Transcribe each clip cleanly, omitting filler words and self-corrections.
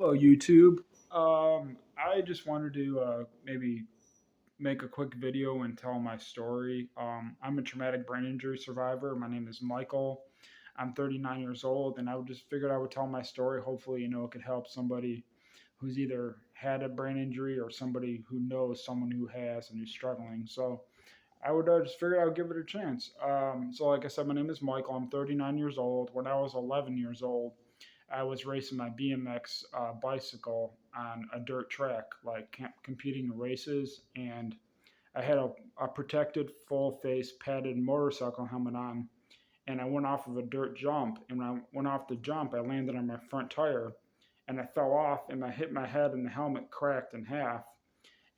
Hello, YouTube. I just wanted to maybe make a quick video and tell my story. I'm a traumatic brain injury survivor. My name is Michael. I'm 39 years old, and I would just figured I would tell my story. Hopefully, it could help somebody who's either had a brain injury or somebody who knows someone who has and who's struggling. So I would just figured I would give it a chance. Like I said, my name is Michael. I'm 39 years old. When I was 11 years old, I was racing my BMX bicycle on a dirt track, like competing in races, and I had a protected, full face, padded motorcycle helmet on, and I went off of a dirt jump. And when I went off the jump, I landed on my front tire, and I fell off, and I hit my head, and the helmet cracked in half.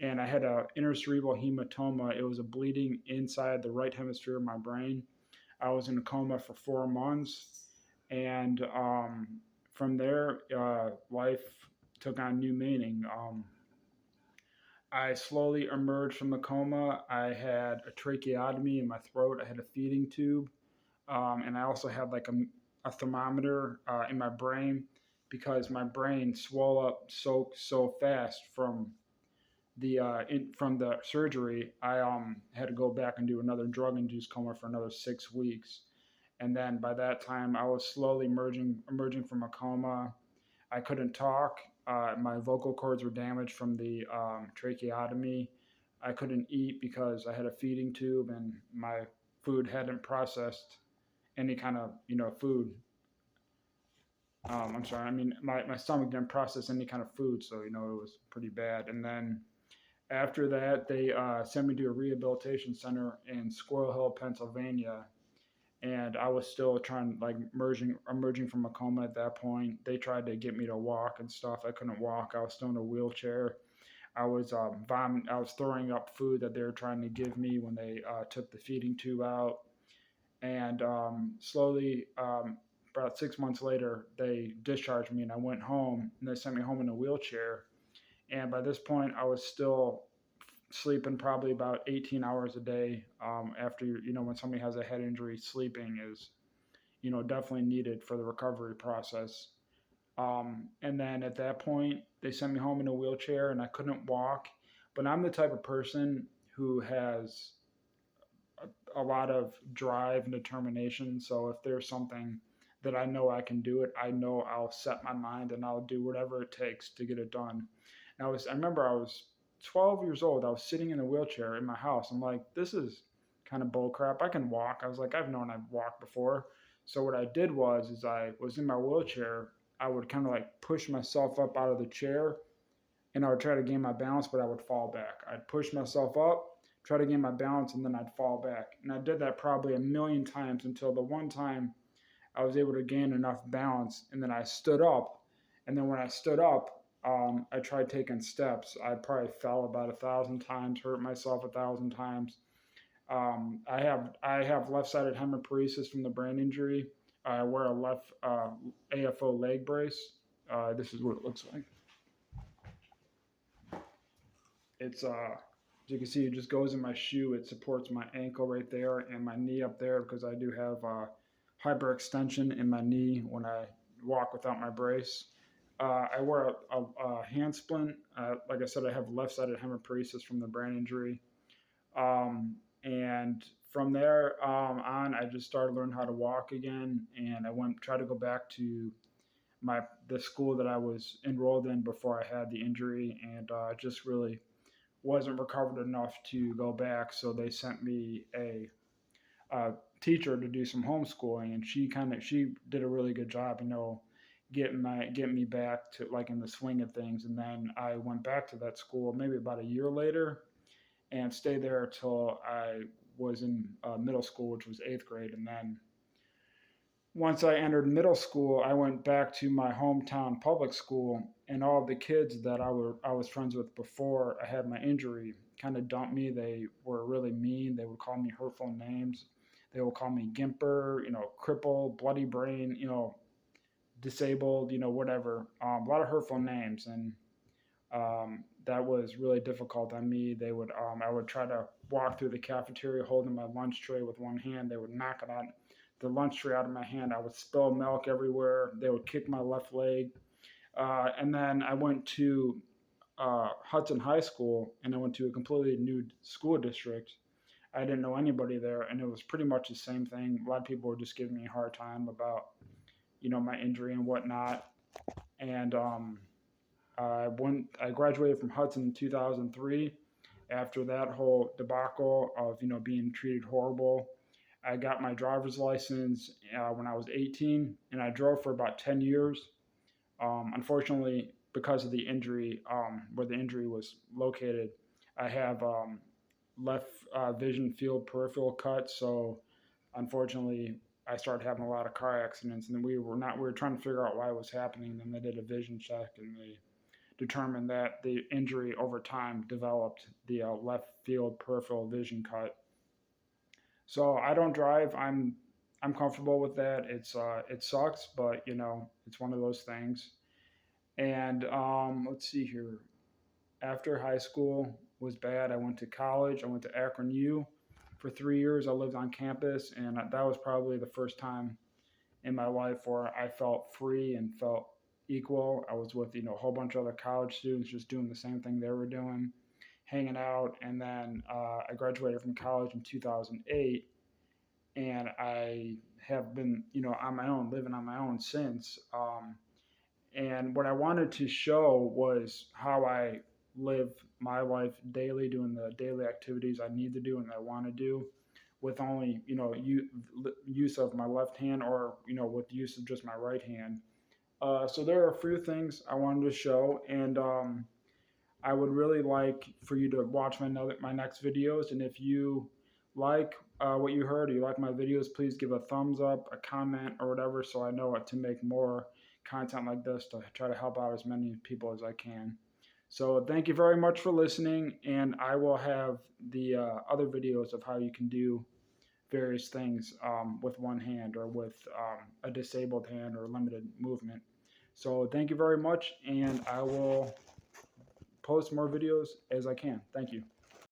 And I had a intracerebral hematoma. It was a bleeding inside the right hemisphere of my brain. I was in a coma for 4 months, and from there, life took on new meaning. I slowly emerged from the coma. I had a tracheotomy in my throat. I had a feeding tube, and I also had like a thermometer in my brain because my brain swelled up so fast from the surgery. I had to go back and do another drug induced coma for another 6 weeks, and then by that time I was slowly emerging from a coma. I couldn't talk. My vocal cords were damaged from the tracheotomy. I couldn't eat because I had a feeding tube and my food hadn't processed any kind of food. I'm sorry. I mean, my stomach didn't process any kind of food, so it was pretty bad. And then after that, they sent me to a rehabilitation center in Squirrel Hill, Pennsylvania, and I was still trying like emerging from a coma at that point. They tried to get me to walk and stuff. I couldn't walk. I was still in a wheelchair. I was vomiting. I was throwing up food that they were trying to give me when they took the feeding tube out. And slowly, about 6 months later, they discharged me, and I went home. And they sent me home in a wheelchair. And by this point, I was still sleeping probably about 18 hours a day. After when somebody has a head injury, sleeping is definitely needed for the recovery process. And then at that point, they sent me home in a wheelchair, and I couldn't walk. But I'm the type of person who has a lot of drive and determination. So if there's something that I know I can do it, I know I'll set my mind and I'll do whatever it takes to get it done. And I remember I was 12 years old. I was sitting in a wheelchair in my house. I'm like, this is kind of bull crap. I can walk. I was like, I've known I've walked before. So what I did is I was in my wheelchair. I would kind of like push myself up out of the chair, and I would try to gain my balance, but I would fall back. I'd push myself up, try to gain my balance, and then I'd fall back. And I did that probably a million times until the one time I was able to gain enough balance, and then I stood up. And then when I stood up, I tried taking steps. I probably fell about 1,000 times, hurt myself 1,000 times. I have left-sided hemiparesis from the brain injury. I wear a left AFO leg brace. This is what it looks like. It's as you can see, it just goes in my shoe. It supports my ankle right there and my knee up there because I do have hyperextension in my knee when I walk without my brace. I wear a hand splint. Like I said, I have left-sided hemiparesis from the brain injury. And from there on, I just started learning how to walk again, and I went try to go back to the school that I was enrolled in before I had the injury, and just really wasn't recovered enough to go back. So they sent me a teacher to do some homeschooling, and she did a really good job, getting me back to like in the swing of things. And then I went back to that school maybe about a year later and stayed there till I was in middle school, which was eighth grade. And then once I entered middle school, I went back to my hometown public school, and all of the kids that I was friends with before I had my injury kind of dumped me. They were really mean. They would call me hurtful names. They would call me Gimper, cripple, bloody brain, disabled, whatever. A lot of hurtful names, and that was really difficult on me. I would try to walk through the cafeteria holding my lunch tray with one hand. They would knock it the lunch tray out of my hand. I would spill milk everywhere. They would kick my left leg. And then I went to Hudson High School, and I went to a completely new school district. I didn't know anybody there, and it was pretty much the same thing. A lot of people were just giving me a hard time about, my injury and whatnot. And I graduated from Hudson in 2003. After that whole debacle of being treated horrible, I got my driver's license when I was 18, and I drove for about 10 years. Unfortunately, because of the injury, where the injury was located, I have left vision field peripheral cut. So unfortunately, I started having a lot of car accidents, and we were trying to figure out why it was happening. Then they did a vision check, and they determined that the injury over time developed the left field peripheral vision cut. So I don't drive. I'm comfortable with that. It sucks, but it's one of those things. And let's see here. After high school was bad, I went to college. I went to Akron U for 3 years. I lived on campus, and that was probably the first time in my life where I felt free and felt equal. I was with a whole bunch of other college students just doing the same thing they were doing, hanging out. And then I graduated from college in 2008, and I have been on my own, living on my own since. And what I wanted to show was how I live my life daily, doing the daily activities I need to do and I want to do, with only use of my left hand, or with the use of just my right hand. So there are a few things I wanted to show, and I would really like for you to watch my next videos. And if you like what you heard, or you like my videos, please give a thumbs up, a comment, or whatever, so I know what to make more content like this to try to help out as many people as I can. So thank you very much for listening, and I will have the other videos of how you can do various things with one hand, or with a disabled hand or limited movement. So thank you very much, and I will post more videos as I can. Thank you.